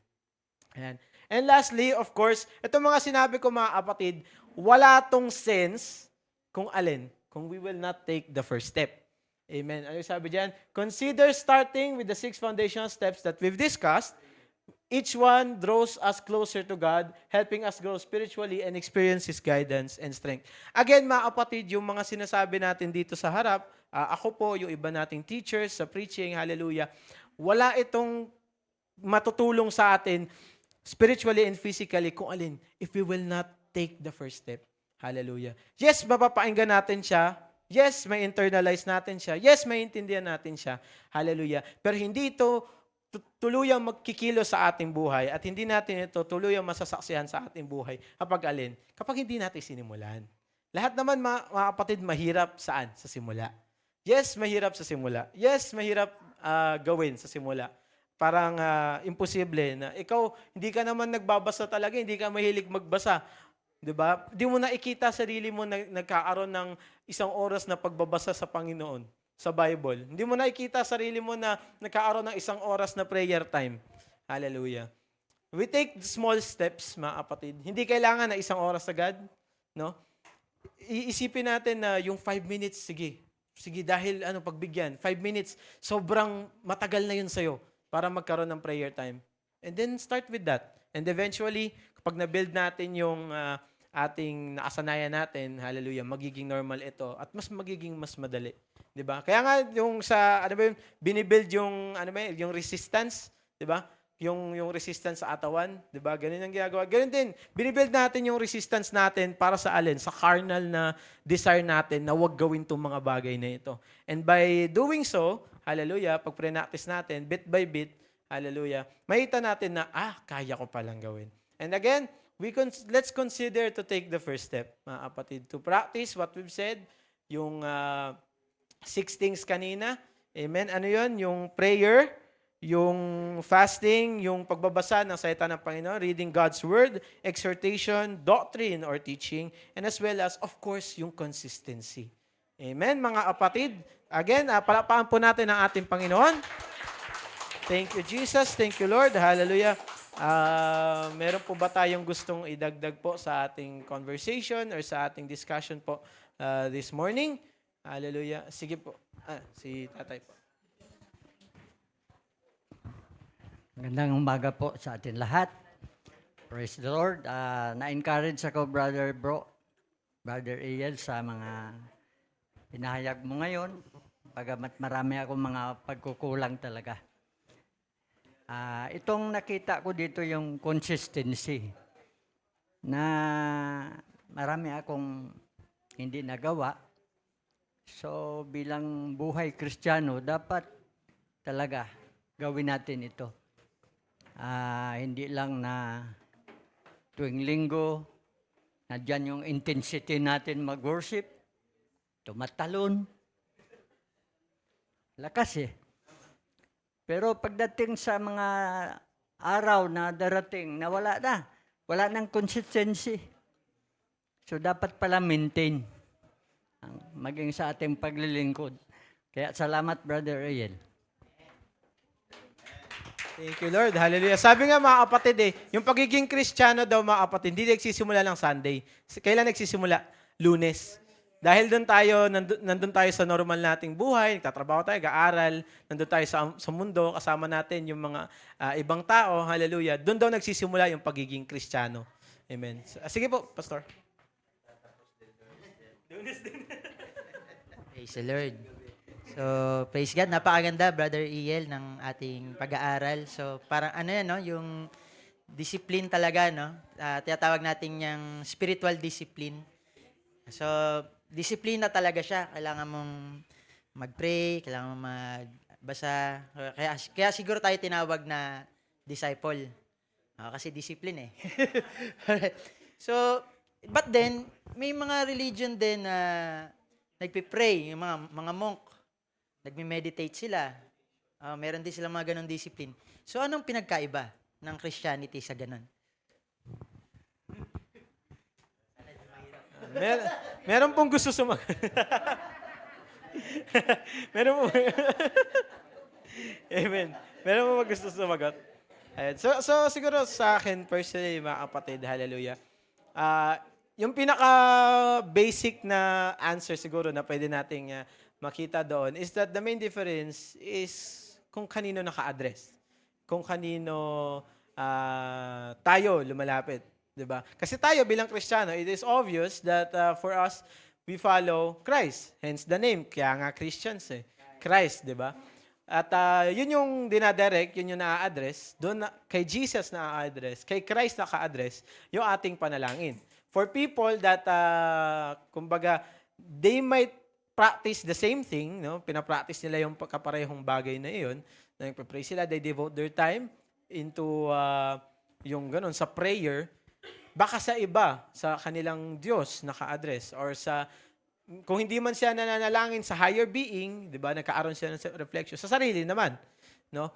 Ayan. And lastly, of course, itong mga sinabi ko mga kapatid, wala tong sense kung we will not take the first step. Amen. Ano yung sabi dyan? Consider starting with the 6 foundational steps that we've discussed. Each one draws us closer to God, helping us grow spiritually and experience His guidance and strength. Again, mga kapatid, yung mga sinasabi natin dito sa harap, ako po, yung iba nating teachers sa preaching, hallelujah, wala itong matutulong sa atin spiritually and physically kung alin, if we will not take the first step. Hallelujah. Yes, mapapainggan natin siya. Yes, may internalize natin siya. Yes, may intindihan natin siya. Hallelujah. Pero hindi ito tuluyang magkikilo sa ating buhay at hindi natin ito tuluyang masasaksihan sa ating buhay kapag hindi natin sinimulan. Lahat naman mga kapatid, mahirap saan? Sa simula. Yes, mahirap sa simula. Yes, mahirap gawin sa simula. Parang imposible na ikaw, hindi ka naman nagbabasa talaga, hindi ka mahilig magbasa. 'Di ba? Hindi mo nakikita sarili mo na nagkakaroon ng 1 oras na pagbabasa sa Panginoon, sa Bible. Hindi mo nakikita sarili mo na nagkakaroon ng 1 oras na prayer time. Hallelujah. We take small steps, mga kapatid. Hindi kailangan na 1 oras agad, no? Iisipin natin na yung 5 minutes, sige, dahil pagbigyan, 5 minutes, sobrang matagal na yun sa'yo para magkaroon ng prayer time. And then start with that. And eventually, kapag na-build natin yung ating nakasanayan natin, hallelujah, magiging normal ito at magiging mas madali. 'Di ba? Kaya nga yung binibuild yung yung resistance, 'di ba? yung resistance sa atawan, 'di ba? Ganun ang ginagawa. Ganun din, binibuild natin yung resistance natin para sa alin? Sa carnal na desire natin na wag gawin tong mga bagay na ito. And by doing so, hallelujah, pag pre-practice natin, bit by bit, hallelujah, makita natin na, kaya ko palang gawin. And again, let's consider to take the first step, mga kapatid, to practice what we've said, yung 6 things kanina. Amen? Ano yun? Yung prayer, yung fasting, yung pagbabasa ng salita ng Panginoon, reading God's Word, exhortation, doctrine or teaching, and as well as, of course, yung consistency. Amen, mga kapatid? Again, palakpakan po natin ang ating Panginoon. Thank you, Jesus. Thank you, Lord. Hallelujah. Meron po ba tayong gustong idagdag po sa ating conversation or sa ating discussion po this morning? Hallelujah. Sige po. Si tatay po. Magandang umaga po sa atin lahat. Praise the Lord. Na-encourage ako, Brother Iel, sa mga pinahayag mo ngayon. Bagamat marami akong mga pagkukulang talaga. Itong nakita ko dito yung consistency na marami akong hindi nagawa. So bilang buhay Kristiyano, dapat talaga gawin natin ito. Hindi lang na tuwing linggo, nadyan yung intensity natin mag-worship, tumatalon. Lakas eh. Pero pagdating sa mga araw na darating, nawala na. Wala nang consistency. So dapat pala maintain maging sa ating paglilingkod. Kaya salamat, Brother Ariel. Thank you, Lord. Hallelujah. Sabi nga mga kapatid yung pagiging Kristiyano daw mga kapatid, hindi nagsisimula ng Sunday. Kailan nagsisimula? Lunes. Dahil nandun tayo sa normal nating buhay, nagtatrabaho tayo, nag-aaral, nandun tayo sa mundo, kasama natin yung mga ibang tao, hallelujah. Doon daw nagsisimula yung pagiging Kristiyano. Amen. Sige po, Pastor. Praise the Lord. So, praise God. Napakaganda, Brother Iel, ng ating pag-aaral. So, parang ano yan, no? Yung discipline talaga, no? Tinatawag natin yung spiritual discipline. So, discipline na talaga siya. Kailangan mong mag-pray, kailangan mong magbasa. Kaya siguro tayo tinawag na disciple. Kasi discipline eh. So, but then, may mga religion din na nagpipray, yung mga monk. Nagme-meditate sila. Meron din silang mga ganong discipline. So, anong pinagkaiba ng Christianity sa ganon? Meron pong gusto sumagot. Meron po. Amen. Meron po gusto sumagot. So siguro sa akin, personally, mga kapatid, hallelujah. Yung pinaka-basic na answer siguro na pwede nating makita doon is that the main difference is kung kanino naka-address. Kung kanino tayo lumalapit. Diba? Kasi tayo bilang Kristiyano, it is obvious that for us, we follow Christ. Hence the name. Kaya nga Christians eh. Christ, di ba? At yun yung dinadirect, yun yung na-address. Doon kay Jesus na-address, kay Christ naka-address, yung ating panalangin. For people that, kumbaga, they might practice the same thing, no? Pinapractice nila yung kaparehong bagay na iyon. Nagpa-pray sila, they devote their time into yung ganun, sa prayer. Baka sa iba, sa kanilang Diyos naka-address or kung hindi man siya nananalangin sa higher being, 'di ba? Nagkaaroon siya ng reflection sa sarili naman, no?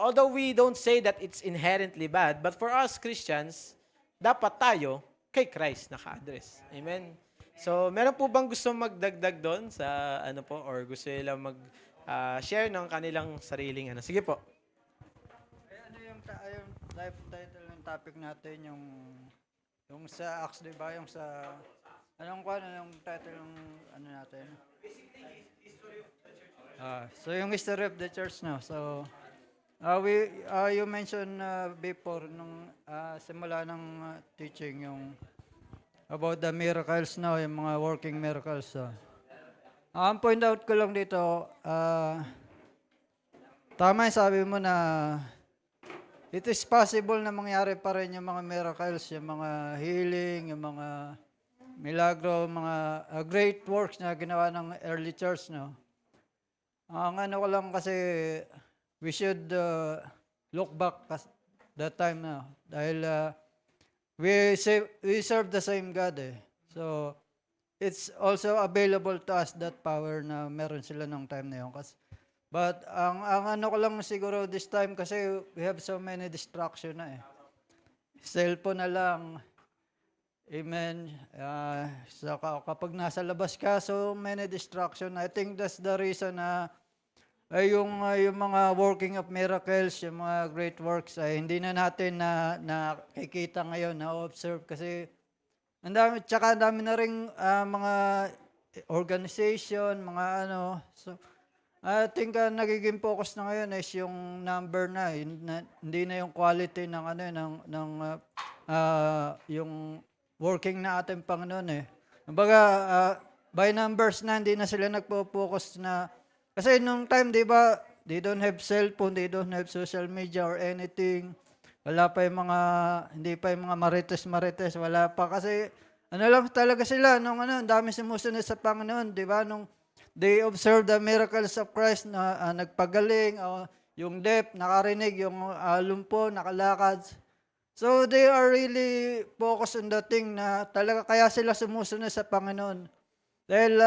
Although we don't say that it's inherently bad, but for us Christians, dapat tayo kay Christ naka-address. Amen. So, meron po bang gusto magdagdag doon sa ano po or gusto nila share ng kanilang sariling ano? Sige po. Ano yung title ng topic natin, yung sa Acts, di ba? Yung sa, yung title ng ano natin? So yung history of the church, no? So, you mentioned before, nung simula ng teaching, yung about the miracles, no? Yung mga working miracles. Ang point out ko lang dito, tama yung sabi mo na it is possible na mangyari pa rin yung mga miracles, yung mga healing, yung mga milagro, mga great works na ginawa ng early church, no? Ang ano ko lang kasi, we should look back that time na. Dahil we serve the same God eh. So, it's also available to us that power na meron sila nung time na yun. But ang ano ko lang siguro this time kasi we have so many distraction na eh. Cellphone na lang. Amen. Kapag nasa labas ka, so many distraction. I think that's the reason na yung mga working of miracles, yung mga great works, ay hindi na natin na nakikita ngayon, na-observe kasi ang dami na rin mga organization, mga ano. So, I think nagiging focus na ngayon is yung number na, hindi na yung quality ng ano yung working na ating Panginoon eh. Kumbaga by numbers na hindi na sila nagpo-focus na kasi nung time 'di ba, they don't have cellphone, they don't have social media or anything. Wala pa yung mga hindi pa yung mga marites, wala pa kasi ano lang talaga sila nung ang dami sumusunod sa Panginoon, 'di ba? Nung they observe the miracles of Christ na nagpagaling, yung deaf, nakarinig, yung lumpo, nakalakad. So they are really focused on the thing na talaga kaya sila sumusunod sa Panginoon. Dahil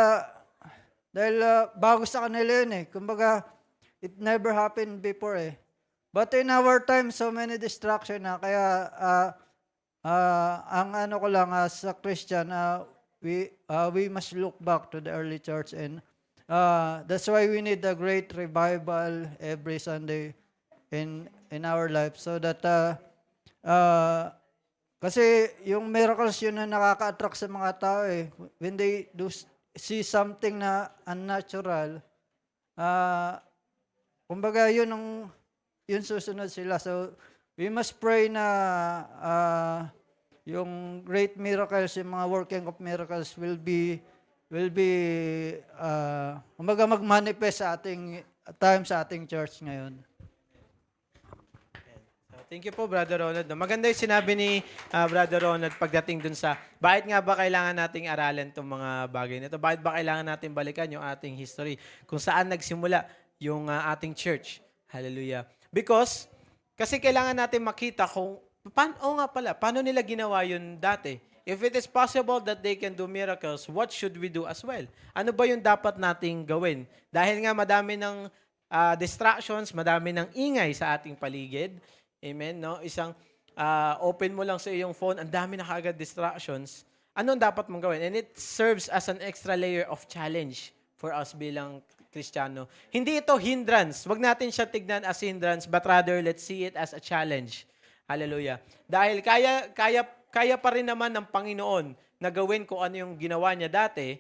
bago sa kanila yun eh. Kumbaga, it never happened before eh. But in our time, so many distraction na. Kaya ang ano ko lang as a Christian, we must look back to the early church and that's why we need a great revival every Sunday in our life so that kasi yung miracles yun na nakaka-attract sa mga tao eh. When they do see something na unnatural, kumbaga yun susunod sila. So we must pray na yung great miracles, yung mga working of miracles will be kumbaga mag-manifest sa ating time sa ating church ngayon. Thank you po, Brother Ronald. Maganda yung sinabi ni Brother Ronald pagdating dun sa bakit nga ba kailangan nating aralin itong mga bagay na ito? Bakit ba kailangan natin balikan yung ating history? Kung saan nagsimula yung ating church. Hallelujah. Because, kasi kailangan natin makita kung, paano nila ginawa yun dati? If it is possible that they can do miracles, what should we do as well? Ano ba yung dapat nating gawin? Dahil nga madami ng distractions, madami ng ingay sa ating paligid. Amen, no? Isang open mo lang sa iyong phone, ang dami na kaagad distractions. Anong dapat mong gawin? And it serves as an extra layer of challenge for us bilang Kristiyano. Hindi ito hindrance. Wag natin siya tignan as hindrance, but rather let's see it as a challenge. Hallelujah. Dahil kaya pa rin naman ng Panginoon na gawin kung ano yung ginawa niya dati,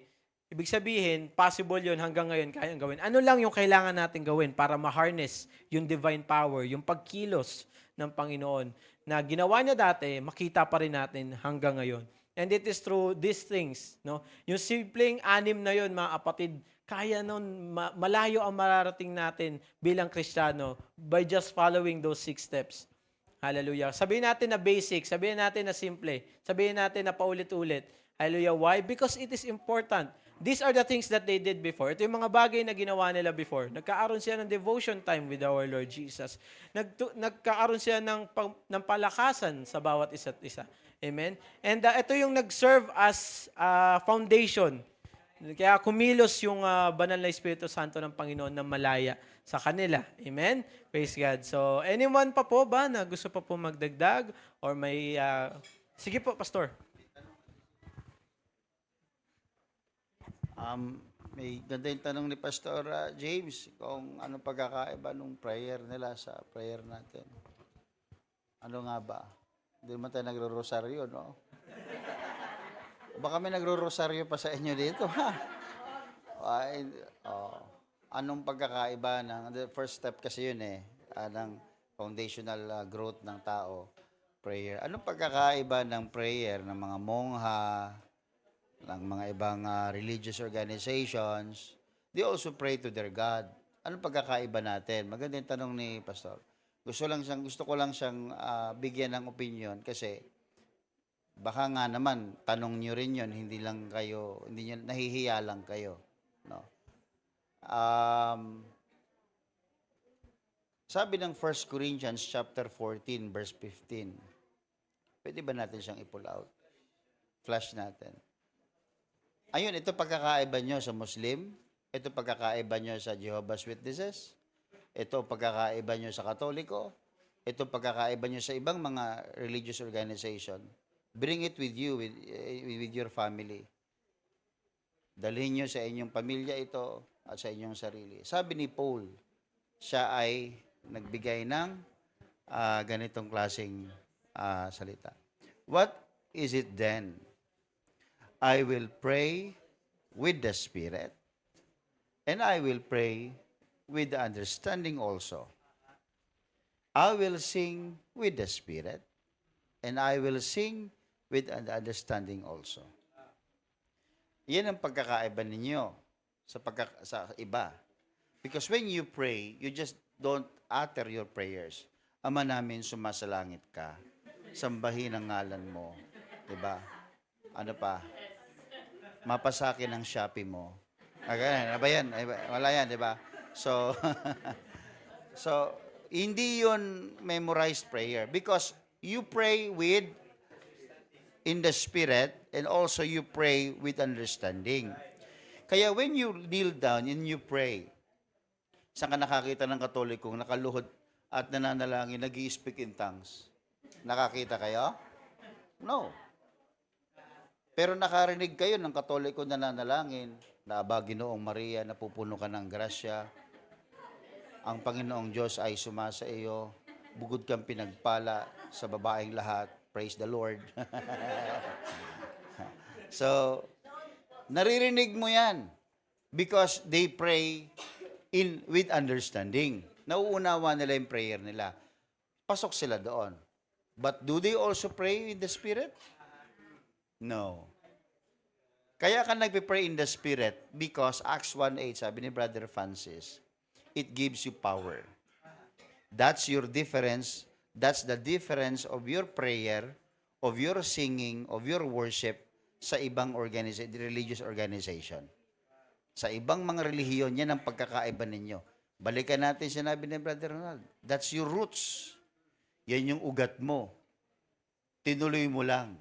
ibig sabihin, possible yun hanggang ngayon kayang gawin. Ano lang yung kailangan natin gawin para ma-harness yung divine power, yung pagkilos ng Panginoon na ginawa niya dati, makita pa rin natin hanggang ngayon. And it is through these things, no? Yung simpleng 6 na yun, mga kapatid, kaya nun, malayo ang mararating natin bilang Kristiyano by just following those 6 steps. Hallelujah. Sabihin natin na basic, sabihin natin na simple, sabihin natin na paulit-ulit. Hallelujah. Why? Because it is important. These are the things that they did before. Ito yung mga bagay na ginawa nila before. Nagkaaroon sila ng devotion time with our Lord Jesus. Nagkaaroon sila ng palakasan sa bawat isa't isa. Amen? And ito yung nag-serve as foundation. Kaya kumilos yung banal na Espiritu Santo ng Panginoon na malaya sa kanila. Amen? Praise God. So, anyone pa po ba na gusto pa po magdagdag? Or may... sige po, Pastor. May ganda yung tanong ni Pastor James kung anong pagkakaiba nung prayer nila sa prayer natin. Ano nga ba? Hindi naman tayo nagro-rosaryo, no? Baka may nagro-rosaryo pa sa inyo dito, ha? Anong pagkakaiba ng, the first step kasi yun ng foundational growth ng tao, prayer. Anong pagkakaiba ng prayer ng mga mongha, ng mga ibang religious organizations? They also pray to their God. Anong pagkakaiba natin? Maganda yung tanong ni Pastor. Gusto ko lang siyang bigyan ng opinion kasi baka nga naman tanong niyo rin 'yon, hindi niyo nahihiya lang kayo, no? Um, Sabi ng 1 Corinthians chapter 14 verse 15. Pwede ba natin siyang i-pull out? Flash natin. Ayun, ito pagkakaiba nyo sa Muslim, ito pagkakaiba nyo sa Jehovah's Witnesses, ito pagkakaiba nyo sa Katoliko, ito pagkakaiba nyo sa ibang mga religious organization. Bring it with you, with your family. Dalhin nyo sa inyong pamilya ito at sa inyong sarili. Sabi ni Paul, siya ay nagbigay ng ganitong klaseng salita. What is it then? I will pray with the Spirit, and I will pray with the understanding also. I will sing with the Spirit, and I will sing with the understanding also. Yan ang pagkakaiba ninyo sa iba. Because when you pray, you just don't utter your prayers. Ama namin, sumasalangit ka. Sambahin ang ngalan mo. Diba? Ano pa? Mapasakin ang Shopee mo. Ganyan. Ano ba yan? Wala yan, diba? So, so, hindi yun memorized prayer. Because you pray in the Spirit, and also you pray with understanding. Kaya when you kneel down and you pray, saan ka nakakita ng Katolikong nakaluhod at nananalangin, nag-i-speak in tongues? Nakakita kayo? No. Pero nakarinig kayo ng Katoliko nananalangin, na aba, Ginoong Maria, napupuno ka ng grasya, ang Panginoong Diyos ay sumasa iyo, bugod kang pinagpala sa babaeng lahat, praise the Lord. So, naririnig mo yan because they pray with understanding. Nauunawa nila yung prayer nila. Pasok sila doon. But do they also pray in the Spirit? No. Kaya ka nagpe-pray in the Spirit because Acts 1:8, sabi ni Brother Francis, it gives you power. That's your difference. That's the difference of your prayer, of your singing, of your worship sa ibang religious organization. Sa ibang mga relihiyon, yan ang pagkakaiba ninyo. Balikan natin sinabi ni Brother Ronald. That's your roots. Yan yung ugat mo. Tinuloy mo lang.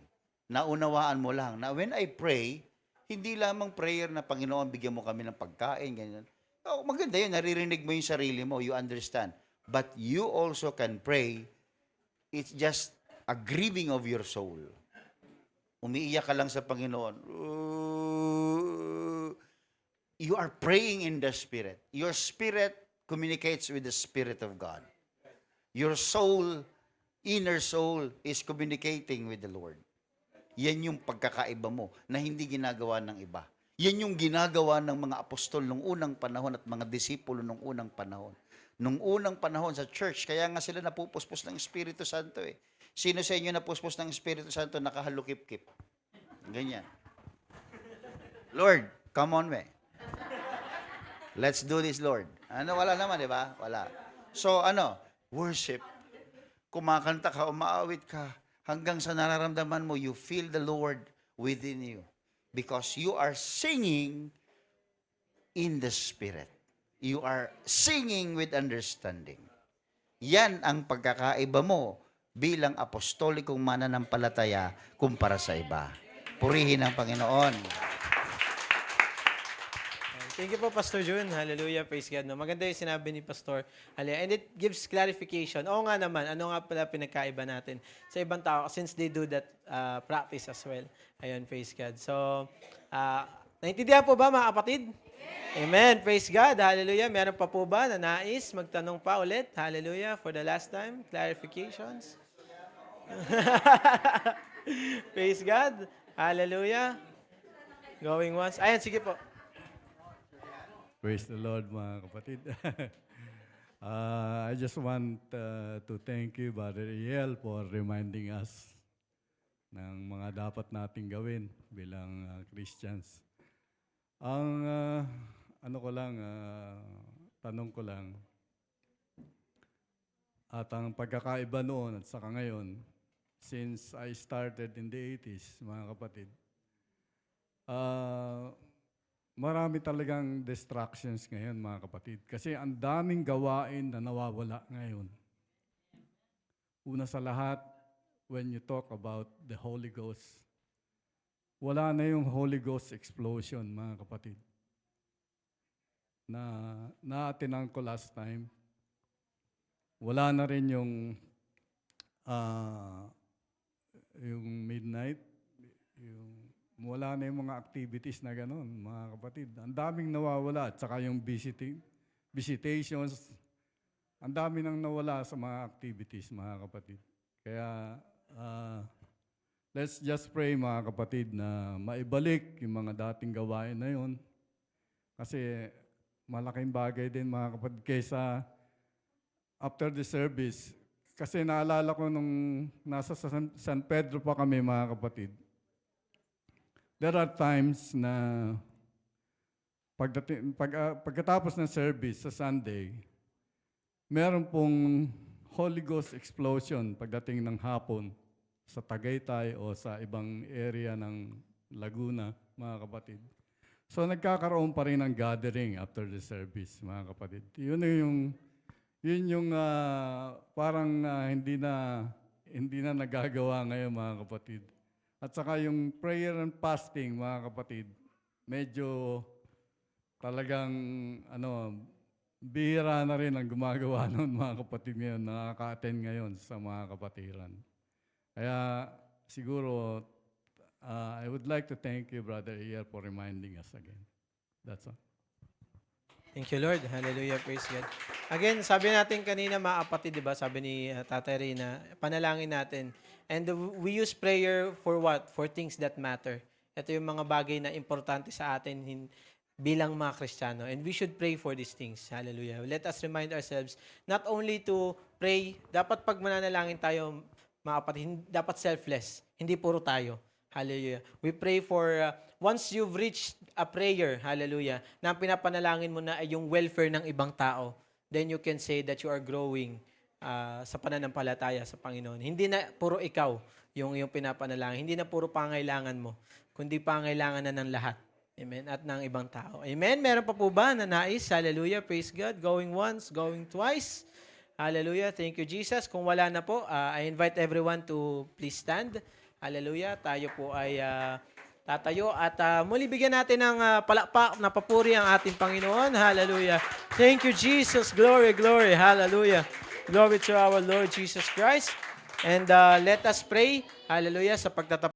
Naunawaan mo lang na when I pray, hindi lamang prayer na Panginoon, bigyan mo kami ng pagkain, ganyan. Oh, maganda yun, naririnig mo yung sarili mo, you understand. But you also can pray, it's just a grieving of your soul. Umiiyak ka lang sa Panginoon. You are praying in the Spirit. Your spirit communicates with the Spirit of God. Your soul, inner soul, is communicating with the Lord. Yan yung pagkakaiba mo na hindi ginagawa ng iba. Yan yung ginagawa ng mga apostol nung unang panahon at mga disipulo nung unang panahon. Nung unang panahon sa church, kaya nga sila napupuspos ng Espiritu Santo eh. Sino sa inyo napuspos ng Espiritu Santo nakahalukip-kip? Ganyan. Lord, come on me. Let's do this, Lord. Ano, wala naman, di ba? Wala. So, worship. Kumakanta ka, umaawit ka, hanggang sa nararamdaman mo, you feel the Lord within you. Because you are singing in the Spirit. You are singing with understanding. Yan ang pagkakaiba mo bilang apostolikong mananampalataya kumpara sa iba. Purihin ang Panginoon. Thank you po, Pastor Jun. Hallelujah. Praise God. No? Maganda yung sinabi ni Pastor. And it gives clarification. Oo nga naman, ano nga pala pinagkaiba natin sa ibang tao since they do that practice as well. Ayun, praise God. So, naintindihan po ba mga kapatid? Amen. Praise God. Hallelujah. Meron pa po ba na nais magtanong pa ulit? Hallelujah. For the last time, clarifications. Praise God. Hallelujah. Going once. Ayan, sige po. Praise the Lord, mga kapatid. I just want to thank you, Brother Iel, for reminding us ng mga dapat nating gawin bilang Christians. Ang tanong ko lang, At ang pagkakaiba noon at saka ngayon, since I started in the 80s, mga kapatid, marami talagang distractions ngayon, mga kapatid. Kasi ang daming gawain na nawawala ngayon. Una sa lahat, when you talk about the Holy Ghost, wala na yung Holy Ghost explosion, mga kapatid. Na-attenan ko last time. Wala na rin yung midnight, wala na yung mga activities na gano'n, mga kapatid. Ang daming nawawala, at saka yung visitations, ang dami nang nawala sa mga activities, mga kapatid. Kaya, let's just pray, mga kapatid, na maibalik yung mga dating gawain na yun. Kasi malaking bagay din, mga kapatid, kaysa after the service. Kasi naalala ko nung nasa San Pedro pa kami, mga kapatid, there are times na pagkatapos ng service sa Sunday, meron pong Holy Ghost explosion pagdating ng hapon sa Tagaytay o sa ibang area ng Laguna, mga kapatid. So nagkakaroon pa rin ng gathering after the service, mga kapatid. Yun yung parang hindi na nagagawa ngayon, mga kapatid. At saka yung prayer and fasting, mga kapatid, medyo talagang bihira na rin ang gumagawa noon, mga kapatid ngayon, nakaka-attend ngayon sa mga kapatiran. Kaya siguro, I would like to thank you, Brother Iyer, for reminding us again. That's all. Thank you, Lord. Hallelujah. Praise God. Again, sabi natin kanina, mga kapatid, di ba? Sabi ni Tatay Ray na panalangin natin. And we use prayer for what? For things that matter. Ito yung mga bagay na importante sa atin bilang mga Kristiyano. And we should pray for these things. Hallelujah. Let us remind ourselves not only to pray, dapat pag mananalangin tayo, mga kapatid, dapat selfless. Hindi puro tayo. Hallelujah. We pray for, once you've reached a prayer, hallelujah, na pinapanalangin mo na ay yung welfare ng ibang tao, then you can say that you are growing sa pananampalataya sa Panginoon. Hindi na puro ikaw yung pinapanalangin. Hindi na puro pangailangan mo, kundi pangailangan na ng lahat. Amen? At ng ibang tao. Amen? Meron pa po ba na nais? Hallelujah. Praise God. Going once, going twice. Hallelujah. Thank you, Jesus. Kung wala na po, I invite everyone to please stand. Hallelujah. Tayo po ay tatayo at muli bigyan natin ng palakpak na papuri ang ating Panginoon. Hallelujah. Thank you, Jesus. Glory, glory. Hallelujah. Glory to our Lord Jesus Christ. And let us pray. Hallelujah. Sa pagtatapos